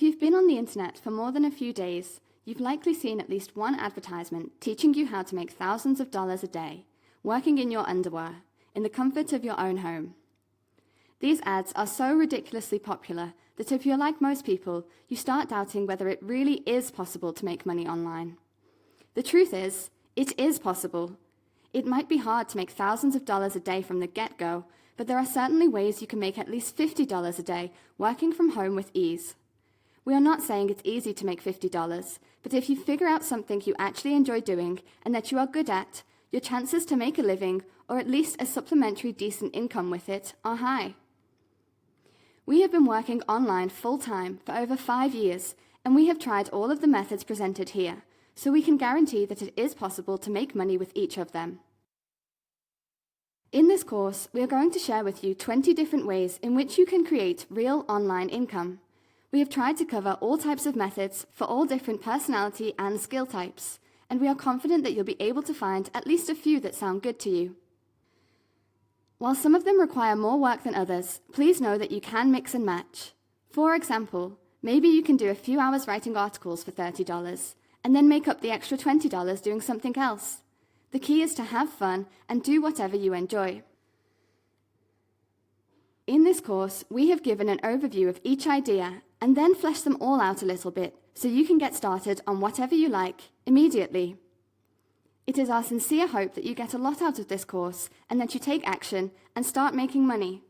If you've been on the internet for more than a few days, you've likely seen at least one advertisement teaching you how to make thousands of dollars a day, working in your underwear, in the comfort of your own home. These ads are so ridiculously popular that if you're like most people, you start doubting whether it really is possible to make money online. The truth is, it is possible. It might be hard to make thousands of dollars a day from the get-go, but there are certainly ways you can make at least $50 a day working from home with ease. We are not saying it's easy to make $50, but if you figure out something you actually enjoy doing and that you are good at, your chances to make a living, or at least a supplementary decent income with it, are high. We have been working online full-time for over 5 years, and we have tried all of the methods presented here, so we can guarantee that it is possible to make money with each of them. In this course, we are going to share with you 20 different ways in which you can create real online income. We have tried to cover all types of methods for all different personality and skill types, and we are confident that you'll be able to find at least a few that sound good to you. While some of them require more work than others, please know that you can mix and match. For example, maybe you can do a few hours writing articles for $30, and then make up the extra $20 doing something else. The key is to have fun and do whatever you enjoy. In this course, we have given an overview of each idea and then fleshed them all out a little bit so you can get started on whatever you like immediately. It is our sincere hope that you get a lot out of this course and that you take action and start making money.